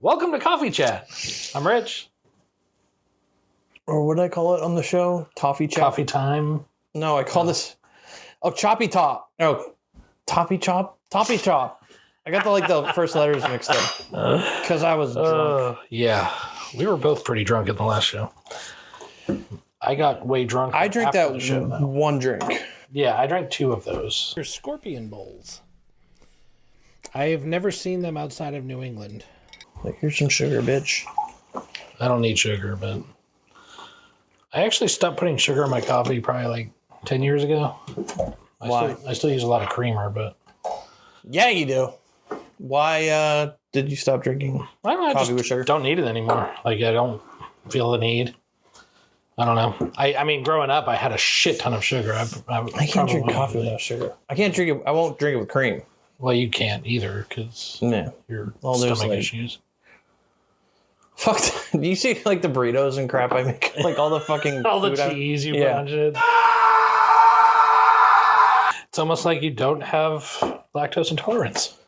Welcome to Coffee Chat. I'm Rich. Or what did I call it on the show? Toffee Chat? Coffee time. No, I call this... Oh, Choppy Top. Oh, Toppy Chop? Toppy Chop. I got the first letters mixed up. Because I was drunk. Yeah. We were both pretty drunk at the last show. I got way drunk. I drank after that the show, one drink. Yeah, I drank 2 of those. They're scorpion bowls. I have never seen them outside of New England. Like, here's some sugar, bitch. I don't need sugar, but I actually stopped putting sugar in my coffee probably like 10 years ago. Why? I still use a lot of creamer, but... Yeah, you do. Why did you stop drinking coffee with sugar? Don't need it anymore. Like, I don't feel the need. I don't know. I mean, growing up, I had a shit ton of sugar. I can't drink coffee without sugar. I can't drink it. I won't drink it with cream. Well, you can't either because your stomach issues. Fuck. Do you see like the burritos and crap I make? Like all the fucking all the cheese you put on shit. It's almost like you don't have lactose intolerance.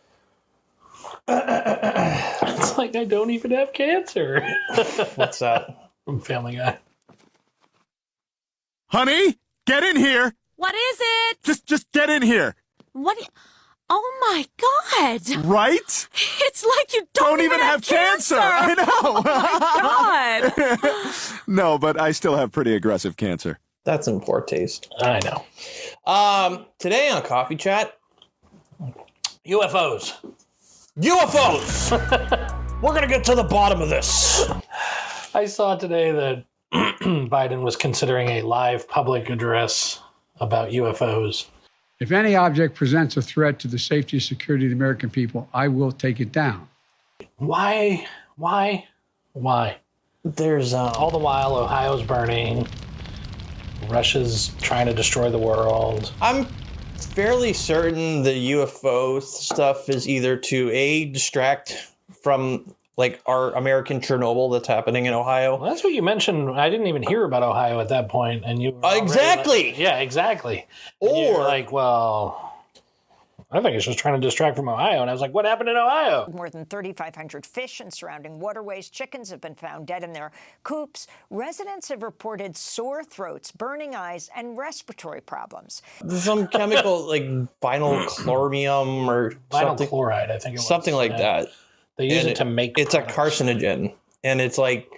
It's like I don't even have cancer. What's that? From Family Guy. Honey, get in here. What is it? Just get in here. What? Oh my God! Right? It's like you don't even have cancer. I know. Oh my God! No, but I still have pretty aggressive cancer. That's in poor taste. I know. Today on Coffee Chat, UFOs. We're gonna get to the bottom of this. I saw today that Biden was considering a live public address about UFOs. If any object presents a threat to the safety and security of the American people, I will take it down. Why? There's all the while Ohio's burning. Russia's trying to destroy the world. I'm fairly certain the UFO stuff is either to distract from like our American Chernobyl that's happening in Ohio. Well, that's what you mentioned. I didn't even hear about Ohio at that point, and you were exactly. Like, yeah, exactly. Or you were like, well, I think it's just trying to distract from Ohio. And I was like, what happened in Ohio? More than 3,500 fish in surrounding waterways. Chickens have been found dead in their coops. Residents have reported sore throats, burning eyes, and respiratory problems. Some chemical like vinyl chlormium or something. Vinyl chloride, I think it was. Something like that. They use it to make it's products. A carcinogen, and it's like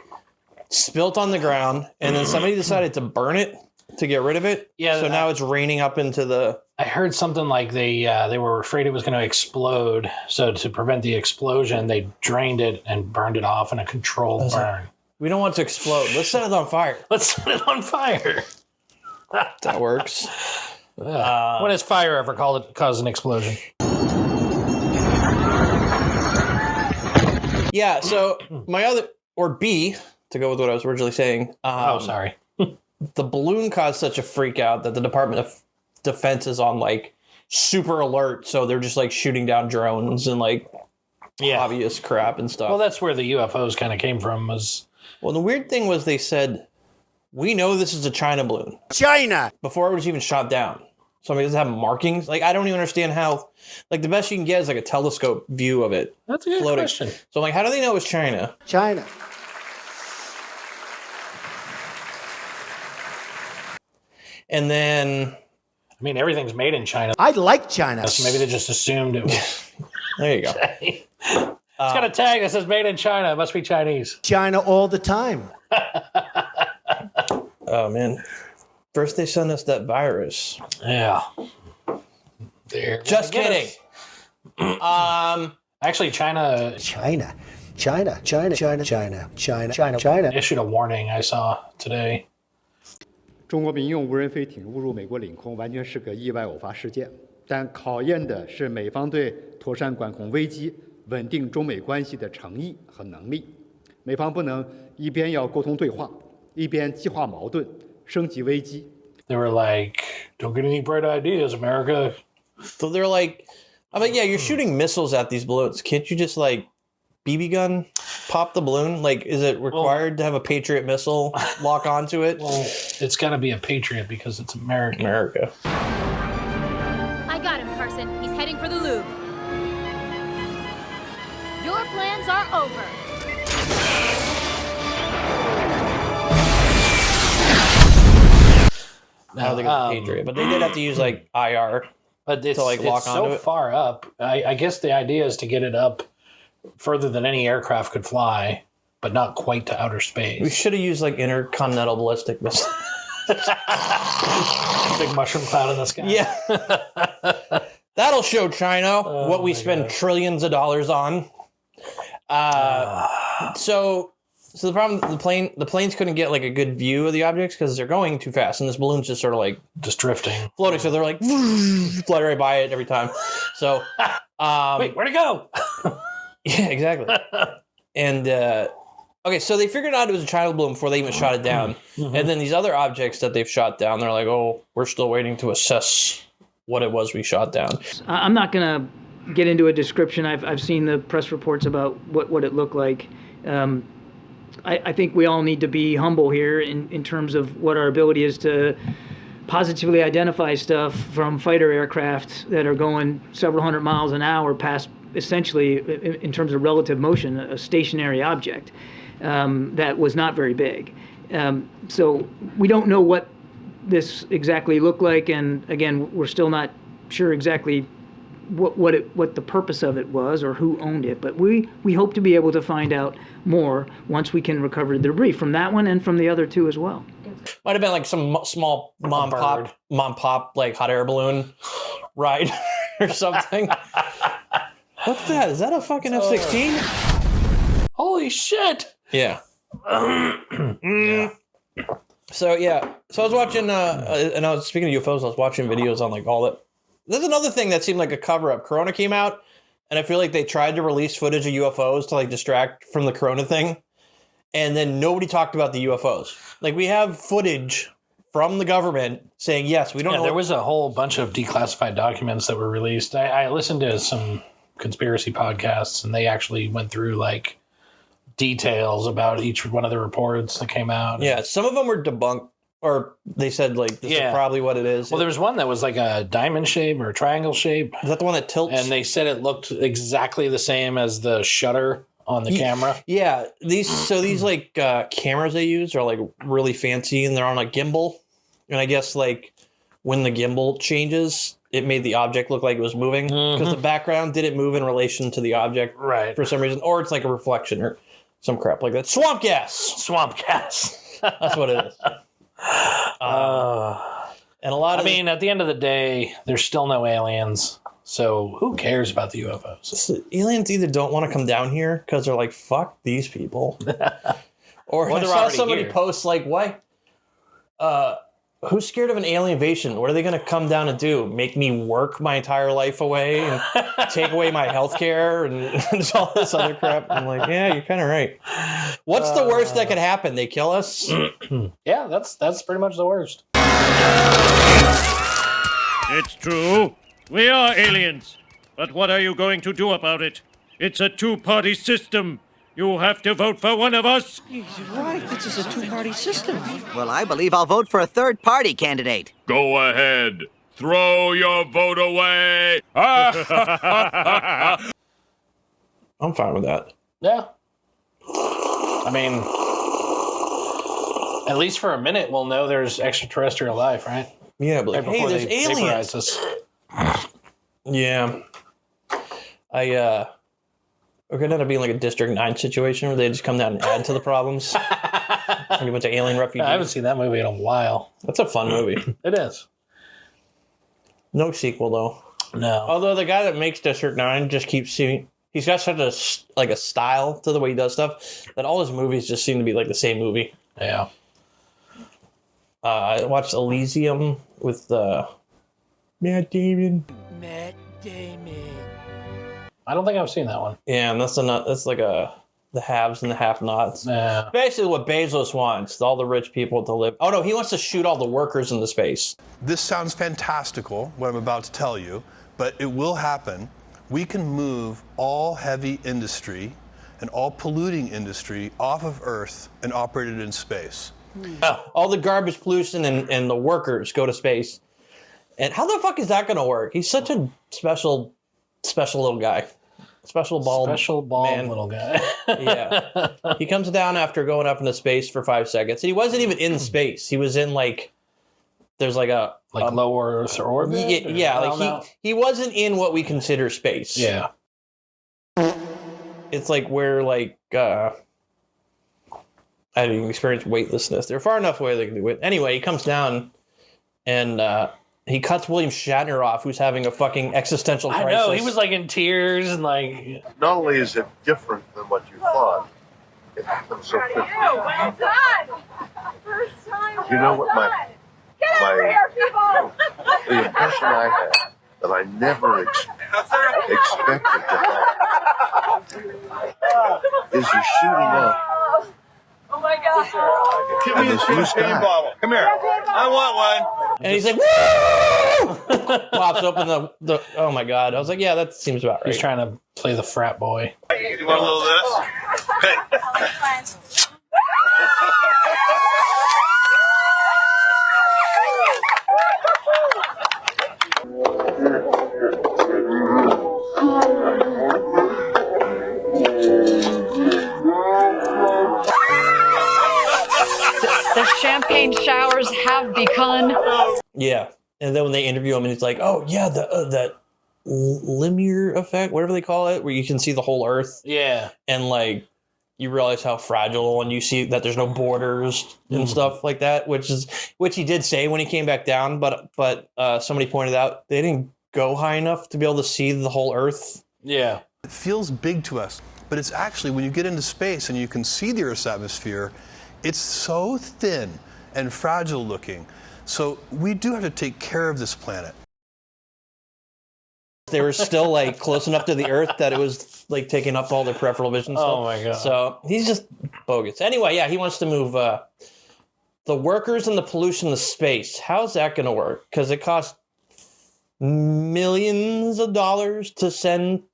spilt on the ground, and then somebody decided to burn it to get rid of it. Yeah. So now it's raining up into the... I heard something like they were afraid it was going to explode. So to prevent the explosion, they drained it and burned it off in a controlled burn. We don't want it to explode. Let's set it on fire. Let's set it on fire. That works. When has fire ever caused an explosion? Yeah, so my other, or B, to go with what I was originally saying. Sorry. The balloon caused such a freak out that the Department of Defense is on like super alert. So they're just like shooting down drones and like obvious crap and stuff. Well, that's where the UFOs kind of came from. Well, the weird thing was they said, we know this is a China balloon. China! Before it was even shot down. So I mean, does it have markings? Like, I don't even understand how, like, the best you can get is like a telescope view of it. That's a good question. So I'm like, how do they know it's China? China. And then... I mean, everything's made in China. I like China. So maybe they just assumed it was... There you go. It's got a tag that says made in China. It must be Chinese. China all the time. Oh, man. First they sent us that virus. Yeah. Just kidding. Actually, China issued a warning I saw today. 中国民用无人飞艇误入美国领空，完全是个意外偶发事件。但考验的是美方对妥善管控危机、稳定中美关系的诚意和能力。美方不能一边要沟通对话，一边激化矛盾、升级危机。They were like, "Don't get any bright ideas, America." So they're like, I'm like, yeah, you're shooting missiles at these balloons. Can't you just like BB gun? pop the balloon? Like, is it required to have a Patriot missile lock onto it? Well, it's got to be a Patriot because it's America. America. I got him, Carson. He's heading for the Louvre. Your plans are over. Now they got the Patriot, but they did have to use like IR. But it's, to, like, lock it's onto so it. far up. I guess the idea is to get it up further than any aircraft could fly, but not quite to outer space. We should have used like intercontinental ballistic missile. Big mushroom cloud in the sky. Yeah. That'll show China what we spend trillions of dollars on. So the problem, the planes couldn't get like a good view of the objects because they're going too fast, and this balloon's just sort of like just drifting, floating. So they're like fly right by it every time. So wait, where'd it go? Yeah, exactly. And okay, so they figured out it was a China balloon before they even shot it down. And then these other objects that they've shot down, they're like, oh, we're still waiting to assess what it was we shot down. I'm not going to get into a description. I've seen the press reports about what it looked like. I think we all need to be humble here in terms of what our ability is to positively identify stuff from fighter aircraft that are going several hundred miles an hour past, essentially, in terms of relative motion, a stationary object that was not very big. So we don't know what this exactly looked like, and again, we're still not sure exactly what the purpose of it was or who owned it, but we hope to be able to find out more once we can recover the debris from that one and from the other two as well. Might have been like some small mom pop like hot air balloon ride or something. What's that? Is that a fucking F-16? Holy shit! Yeah. Yeah. So I was watching, and I was speaking of UFOs. I was watching videos on like all that. There's another thing that seemed like a cover-up. Corona came out, and I feel like they tried to release footage of UFOs to like distract from the Corona thing, and then nobody talked about the UFOs. Like, we have footage from the government saying, yes, we don't know. There was a whole bunch of declassified documents that were released. I listened to some conspiracy podcasts, and they actually went through like details about each one of the reports that came out. Yeah, some of them were debunked, or they said like this is probably what it is. Well, there was one that was like a diamond shape or a triangle shape. Is that the one that tilts? And they said it looked exactly the same as the shutter on the camera. Yeah, these like cameras they use are like really fancy, and they're on a gimbal. And I guess like when the gimbal changes, it made the object look like it was moving because the background didn't move in relation to the object, right? For some reason, or it's like a reflection or some crap like that. Swamp gas. That's what it is. And a lot of at the end of the day, there's still no aliens. So who cares about the UFOs? Aliens either don't want to come down here because they're like, fuck these people. Or I saw somebody post like, why? Who's scared of an alien invasion? What are they going to come down and do? Make me work my entire life away and take away my health care and all this other crap? I'm like, yeah, you're kind of right. What's the worst that could happen? They kill us? Yeah, that's pretty much the worst. It's true. We are aliens. But what are you going to do about it? It's a two-party system. You have to vote for one of us. You're right. This is a two-party system. Well, I believe I'll vote for a third-party candidate. Go ahead. Throw your vote away. I'm fine with that. Yeah. I mean, at least for a minute, we'll know there's extraterrestrial life, right? Yeah, but like, hey, there's aliens. Us. Yeah. We're going to end up being like a District 9 situation where they just come down and add to the problems. Like a bunch of alien refugees. I haven't seen that movie in a while. That's a fun movie. It is. No sequel, though. No. Although the guy that makes District 9 just keeps seeing... He's got such a style to the way he does stuff that all his movies just seem to be like the same movie. Yeah. I watched Elysium with Matt Damon. Matt Damon. I don't think I've seen that one. Yeah, and that's like the haves and the have-nots. Yeah. Basically what Bezos wants, all the rich people to live. Oh no, he wants to shoot all the workers into space. This sounds fantastical, what I'm about to tell you, but it will happen. We can move all heavy industry and all polluting industry off of Earth and operated in space. All the garbage pollution and the workers go to space. And how the fuck is that going to work? He's such a special little guy. Special bald man. Little guy. Yeah. He comes down after going up into space for 5 seconds. And he wasn't even in space. He was in there's a low Earth orbit? Yeah, he wasn't in what we consider space. Yeah. It's like where I didn't even experience weightlessness. They're far enough away they can do it. Anyway, he comes down and he cuts William Shatner off, who's having a fucking existential crisis. I know, he was in tears and Not only is it different than what you thought, it happens so quickly. Well done! First time. You know what Get over here, people! the impression I had that I never expected to have is you're shooting up. Oh my God! Give me a champagne bottle. Come here. I want one. And he's like, woo! Pops open the. Oh my God! I was like, yeah, that seems about right. He's trying to play the frat boy. You want a little of this? Hey. The champagne showers have begun. Yeah, and then when they interview him, and he's like, "Oh yeah, that Lemire effect, whatever they call it, where you can see the whole Earth." Yeah, and you realize how fragile, and you see that there's no borders and stuff like that, which he did say when he came back down. But somebody pointed out they didn't go high enough to be able to see the whole Earth. Yeah, it feels big to us, but it's actually when you get into space and you can see the Earth's atmosphere. It's so thin and fragile looking. So we do have to take care of this planet. They were still close enough to the Earth that it was taking up all their peripheral vision stuff. Oh my God. So he's just bogus. Anyway, yeah, he wants to move the workers and the pollution to space. How's that going to work? Because it costs millions of dollars to send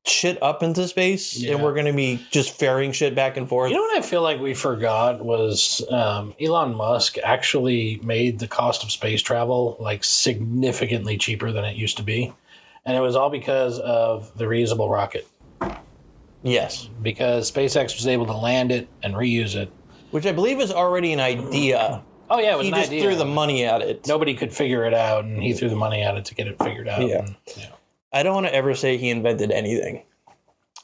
shit up into space, and we're going to be just ferrying shit back and forth. You know what I feel like we forgot was Elon Musk actually made the cost of space travel significantly cheaper than it used to be. And it was all because of the reusable rocket. Yes. Because SpaceX was able to land it and reuse it. Which I believe is already an idea. Oh, yeah, it was he an just idea. threw the money at it. Nobody could figure it out, and he threw the money at it to get it figured out. Yeah. I don't want to ever say he invented anything.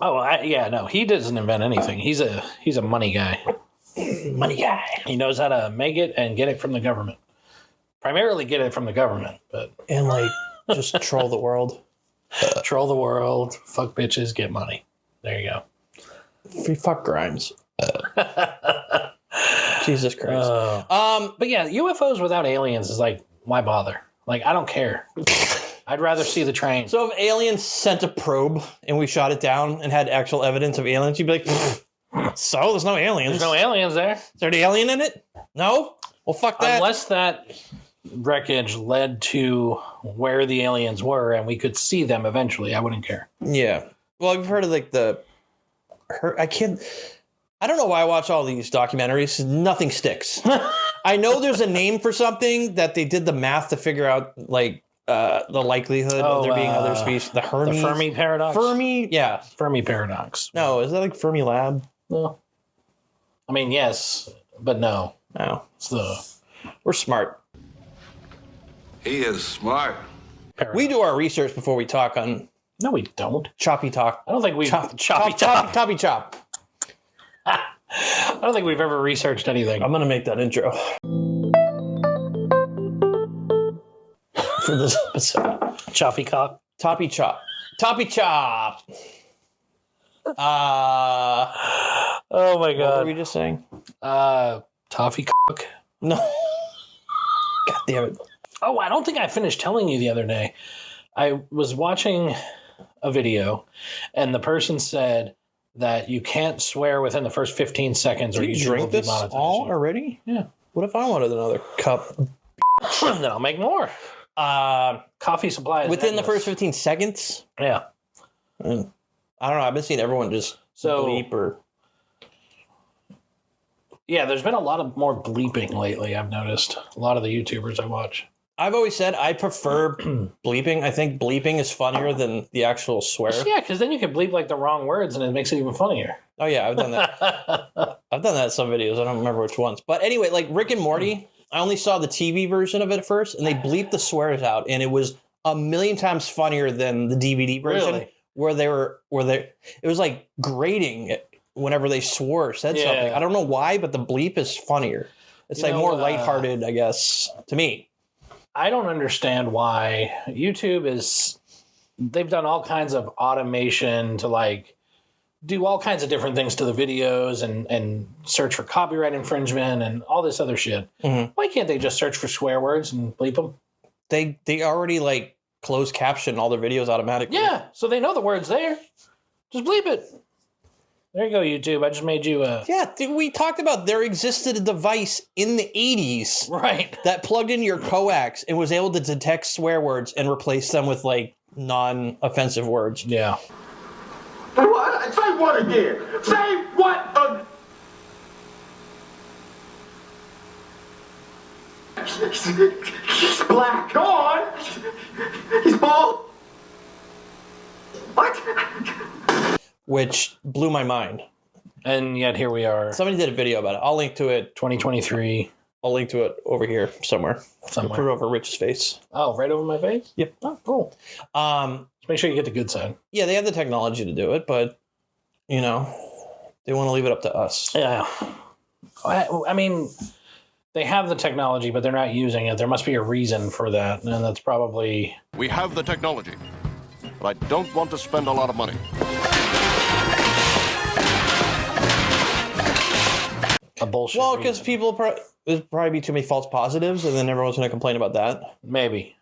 Oh, no, he doesn't invent anything. He's a money guy. Money guy. He knows how to make it and get it from the government. Primarily get it from the government, but and just troll the world. Troll the world, fuck bitches, get money. There you go. Free fuck Grimes. Jesus Christ. But yeah, UFOs without aliens is why bother? I don't care. I'd rather see the train. So if aliens sent a probe and we shot it down and had actual evidence of aliens, you'd be like, so there's no aliens. There's no aliens there. Is there an alien in it? No? Well, fuck that. Unless that wreckage led to where the aliens were and we could see them eventually, I wouldn't care. Yeah. Well, I've heard of I don't know why I watch all these documentaries. Nothing sticks. I know there's a name for something that they did the math to figure out the likelihood of there being other species. The Fermi paradox. Fermi paradox. No, is that Fermi Lab? No. I mean, yes, but no. No. We're smart. He is smart. Paradox. We do our research before we talk on. No, we don't. Choppy talk. I don't think we choppy chop. I don't think we've ever researched anything. I'm gonna make that intro for this episode. Choppy cock. Toppy chop. Toppy chop. Oh my God. What were we just saying? Toffee cock. No. God damn it. Oh, I don't think I finished telling you the other day. I was watching a video and the person said that you can't swear within the first 15 seconds or you drink this all already? Yeah. What if I wanted another cup? Then I'll make more. Coffee supply is within endless. the first 15 seconds? Yeah. I don't know. I've been seeing everyone just So bleep or... Yeah, there's been a lot of more bleeping lately, I've noticed. A lot of the YouTubers I watch. I've always said I prefer bleeping. I think bleeping is funnier than the actual swear. Yeah, because then you can bleep like the wrong words and it makes it even funnier. Oh, yeah, I've done that. I've done that in some videos. I don't remember which ones. But anyway, like Rick and Morty, I only saw the TV version of it at first, and they bleeped the swears out, and it was a million times funnier than the DVD version, Really? it was like grating whenever they swore or said something. I don't know why, but the bleep is funnier. It's like more lighthearted, I guess, to me. I don't understand why YouTube they've done all kinds of automation to like do all kinds of different things to the videos and search for copyright infringement and all this other shit. Mm-hmm. Why can't they just search for swear words and bleep them? They already like closed caption all their videos automatically. Yeah, so they know the words there. Just bleep it. There you go, YouTube. I just made you a... Yeah, we talked about there existed a device in the 80s. Right. That plugged into your coax and was able to detect swear words and replace them with, like, non-offensive words. Yeah. What? Say what again? Say what He's black. Go on. He's bald. What? Which blew my mind. And yet here we are. Somebody did a video about it. I'll link to it. 2023. I'll link to it over here somewhere. I'll put it over Rich's face. Oh, right over my face? Yep. Oh, cool. Just make sure you get the good side. Yeah, they have the technology to do it, but, you know, they want to leave it up to us. Yeah. I mean, they have the technology, but they're not using it. There must be a reason for that, and that's probably... We have the technology, but I don't want to spend a lot of money. A bullshit. Well, because there's probably be too many false positives, and then everyone's going to complain about that. Maybe.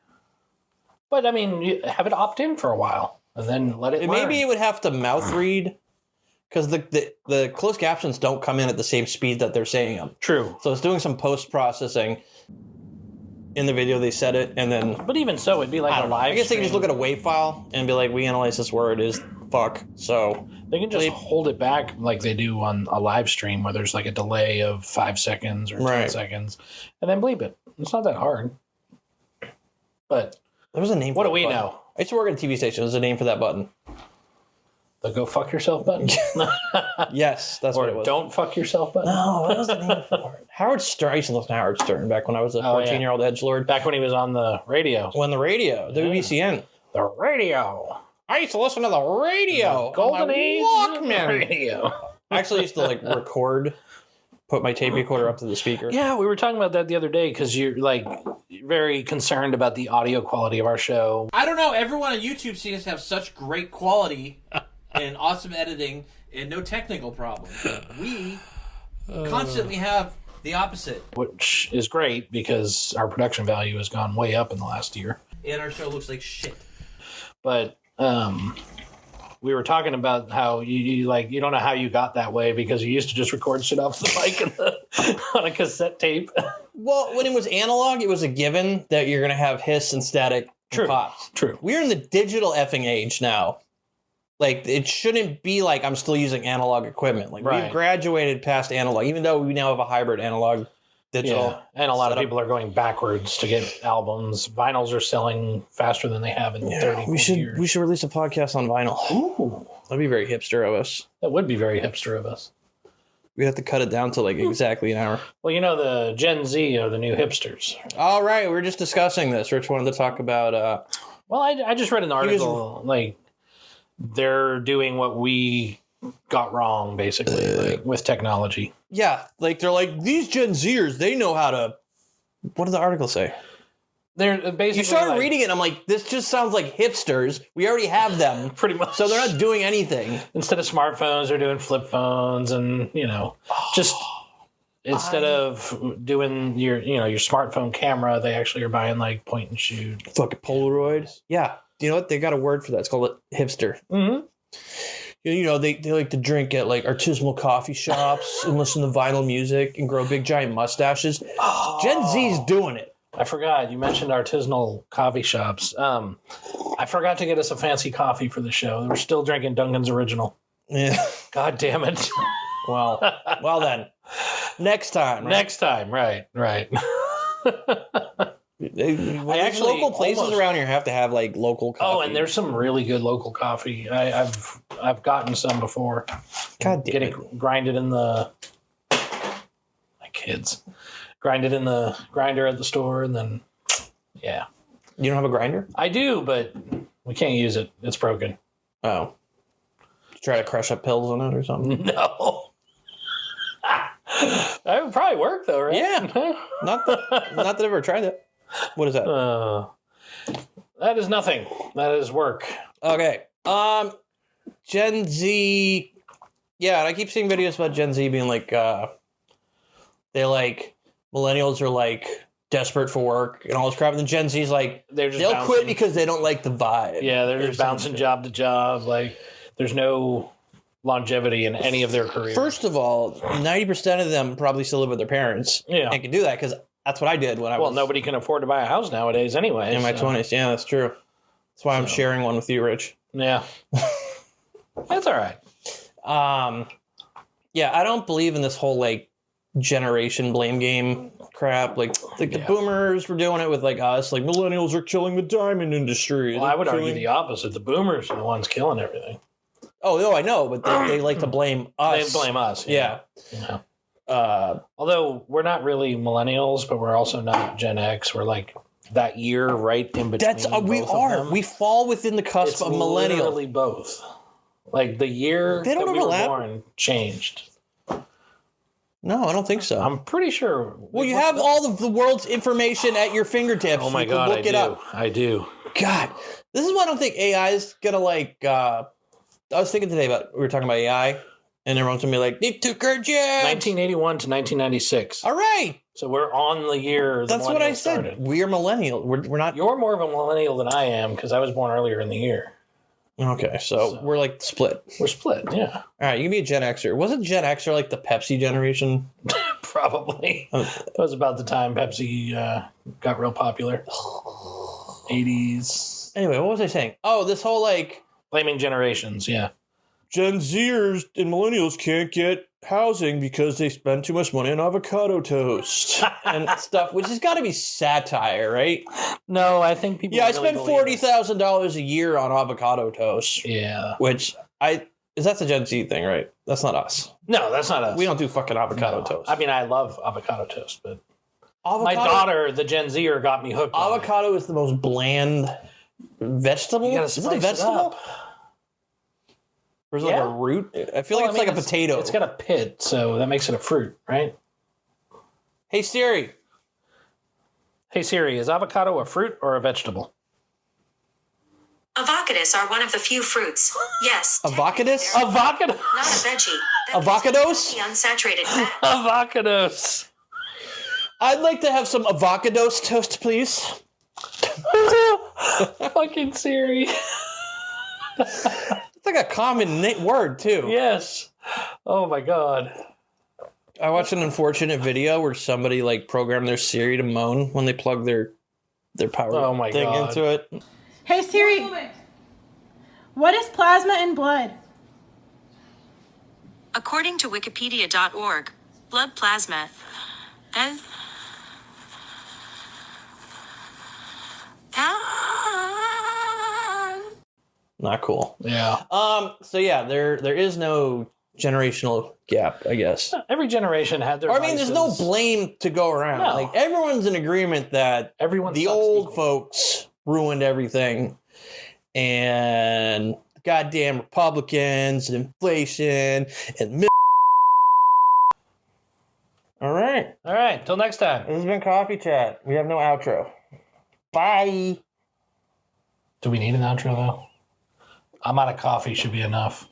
But, I mean, you have it opt in for a while, and then let it learn. Maybe it would have to mouth read, because the closed captions don't come in at the same speed that they're saying them. True. So it's doing some post-processing. In the video, they said it, and then... But even so, it'd be like a live I guess they can just look at a WAV file and be like, we analyze this word as fuck, so... They can just hold it back like they do on a live stream where there's like a delay of 5 seconds or 10 seconds, and then bleep it. It's not that hard. But there was a name for what do that we button. know? I used to work at a TV station. There's a name for that button. The go fuck yourself button? Yes, that's what it was. Don't fuck yourself button? No, what was the name for it? Howard Stern. I used to listen to Howard Stern back when I was a 14-year-old edgelord. Back when he was on the radio. When the radio, WBCN. The radio. I used to listen to the radio. Golden age Walkman. radio. I actually used to like record, put my tape recorder up to the speaker. Yeah, we were talking about that the other day because you're like very concerned about the audio quality of our show. I don't know. Everyone on YouTube seems to have such great quality and awesome editing and no technical problems. We constantly have the opposite. Which is great because our production value has gone way up in the last year. And our show looks like shit. But we were talking about how you don't know how you got that way because you used to just record shit off the mic on a cassette tape. Well, when it was analog, it was a given that you're going to have hiss and static and pops. True. We're in the digital effing age now. Like, it shouldn't be like I'm still using analog equipment. Like, we've graduated past analog, even though we now have a hybrid analog digital. Yeah. And a lot of people are going backwards to get albums. Vinyls are selling faster than they have in 30 years. We should release a podcast on vinyl. Ooh. That'd be very hipster of us. That would be very hipster of us. We'd have to cut it down to like exactly an hour. Well, you know, the Gen Z are the new hipsters. All right, we were just discussing this. Rich wanted to talk about... Well, I just read an article, they're doing what we got wrong, basically, with technology. Yeah, they're like, these Gen Zers, they know how to... What did the article say? They're basically... You started reading it, and I'm like, this just sounds like hipsters. We already have them. Pretty much. So they're not doing anything. Instead of smartphones, they're doing flip phones and, just... Instead of doing your smartphone camera, they actually are buying, point and shoot. Fucking Polaroid. Yeah. You know what? They got a word for that. It's called a hipster. Mm-hmm. They like to drink at artisanal coffee shops and listen to vinyl music and grow big giant mustaches. Gen Z's doing it. I forgot. You mentioned artisanal coffee shops. I forgot to get us a fancy coffee for the show. We're still drinking Dunkin's Original. Yeah. God damn it. Well then. Next time. Right? Next time, right. Local places around here have to have like local coffee. Oh, and there's some really good local coffee. I've gotten some before. God damn it. Grind it in the grind it in the grinder at the store, and then yeah. You don't have a grinder? I do, but we can't use it. It's broken. Oh. Try to crush up pills on it or something? No. That would probably work though, right? Yeah. Not that I've ever tried it. What is that? That is nothing. That is work. Okay. Gen Z. Yeah, and I keep seeing videos about Gen Z being like, they're like, millennials are like desperate for work and all this crap. And then Gen Z's like, they'll quit because they don't like the vibe. Yeah, they're just bouncing job to job. Like, there's no longevity in any of their careers. First of all, 90% of them probably still live with their parents. Yeah. And can do that because that's what I did when I was... Well, nobody can afford to buy a house nowadays anyway. In my 20s. Yeah, that's true. That's why I'm sharing one with you, Rich. Yeah. That's all right. Yeah, I don't believe in this whole, like, generation blame game crap. Like the boomers were doing it with, like, us. Like, millennials are killing the diamond industry. Well, I would argue the opposite. The boomers are the ones killing everything. Oh, no, I know, but they like to blame us. They blame us. Yeah. Although we're not really millennials, but we're also not Gen X. We're like that year right in between. We are. We fall within the cusp of millennial. Literally both. Like the year they don't that overlap. We were born changed. No, I don't think so. I'm pretty sure. Well, you have all of the world's information at your fingertips. Oh my you God, can look it up. I do. God, this is why I don't think AI is gonna like. I was thinking today we were talking about AI, and everyone's gonna be like, "They took our jobs." 1981 to 1996. All right. So we're on the year. That's what I said. Started. We are millennial. We're not. You're more of a millennial than I am because I was born earlier in the year. Okay, so we're like split. We're split, yeah. All right, you can be a Gen Xer. Wasn't Gen Xer like the Pepsi generation? Probably. It was about the time Pepsi got real popular. 80s. Anyway, what was I saying? Oh, this whole like... Blaming generations, yeah. Gen Zers and millennials can't get housing because they spend too much money on avocado toast and stuff, which has got to be satire, right? No, I think people. Yeah, I spend $40,000 a year on avocado toast. Yeah, which that's a Gen Z thing, right? That's not us. No, that's not us. We don't do fucking avocado toast. I mean, I love avocado toast, but my daughter, the Gen Zer, got me hooked. Avocado is the most bland vegetable. Is it a vegetable? Or is it like a root? I feel like it's like a potato. It's got a pit, so that makes it a fruit, right? Hey Siri. Hey Siri, is avocado a fruit or a vegetable? Avocados are one of the few fruits. Yes. Avocados? Avocado. Not a veggie. Avocados? The unsaturated fat. Avocados. I'd like to have some avocados toast, please. Fucking Siri. It's like a common word, too. Yes. Oh, my God. I watched an unfortunate video where somebody, like, programmed their Siri to moan when they plug their power thing into it. Hey, Siri. What is plasma in blood? According to Wikipedia.org, blood plasma. Not cool. Yeah. So yeah, there is no generational gap, I guess. Every generation had their. I mean, there's no blame to go around. No. Like everyone's in agreement that the old folks ruined everything, and goddamn Republicans and inflation and. All right. Till next time. This has been Coffee Chat. We have no outro. Bye. Do we need an outro though? I'm out of coffee. Should be enough.